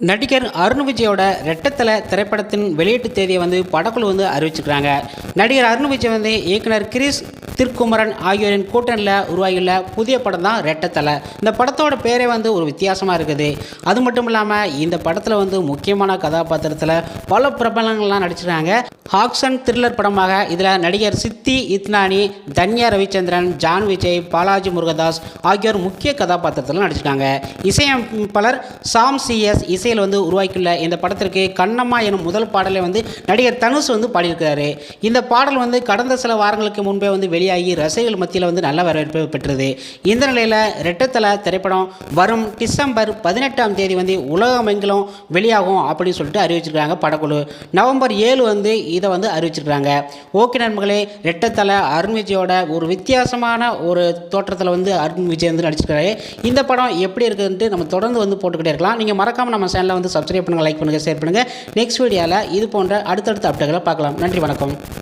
நடிகர் அருண் விஜயோட ரெட்டத்தலை திரைப்படத்தின் வெளியீட்டு தேதியை படக்குழு அறிவிச்சிருக்காங்க. நடிகர் அருண் விஜய் இயக்குனர் கிரீஷ் திருக்குமரன் ஆகியோரின் கூட்டணியில் உருவாகியுள்ள புதிய படம் தான் ரெட்டத்தலை. இந்த படத்தோட பேரே ஒரு வித்தியாசமாக இருக்குது. அது மட்டும் இல்லாமல் இந்த படத்தில் முக்கியமான கதாபாத்திரத்தில் பல பிரபலங்கள்லாம் நடிச்சிருக்காங்க. ஆக்ஷன் த்ரில்லர் படமாக இதில் நடிகர் சித்தி இத்னானி, தன்யா ரவிச்சந்திரன், ஜான் விஜய், பாலாஜி முருகதாஸ் ஆகியோர் முக்கிய கதாபாத்திரத்தில் நடிச்சிருக்காங்க. இசையமைப்பாளர் சாம் சிஎஸ் இசையில் உருவாக்கியுள்ள இந்த படத்திற்கு கண்ணம்மா எனும் முதல் பாடலை நடிகர் தனுஷ் பாடியிருக்கிறாரு. இந்த பாடல் கடந்த சில வாரங்களுக்கு முன்பே வெளியாகி ரசிகர்கள் மத்தியில் நல்ல வரவேற்பு பெற்றது. இந்த நிலையில் ரெட்டத்தலை திரைப்படம் வரும் டிசம்பர் 18ஆம் தேதி உலகமெங்கிலும் வெளியாகும் அப்படின்னு சொல்லிட்டு அறிவிச்சிருக்காங்க படக்குழு. நவம்பர் 7 இதை அறிவிச்சிருக்காங்க. ஓகே நண்பர்களே, ரெட்டத்தலை அருண் விஜயோட ஒரு வித்தியாசமான ஒரு தோற்றத்தில் அருண் விஜய் நடிச்சிருக்காரு. இந்த படம் எப்படி இருக்குதுன்ட்டு நம்ம தொடர்ந்து போட்டுக்கிட்டே இருக்கலாம். நீங்கள் மறக்காமல் நம்ம சேனலை சப்ஸ்கிரைப் பண்ணுங்கள், லைக் பண்ணுங்கள், ஷேர் பண்ணுங்கள். நெக்ஸ்ட் வீடியோவில் இது போன்ற அடுத்தடுத்த அப்டேட்களை பார்க்கலாம். நன்றி, வணக்கம்.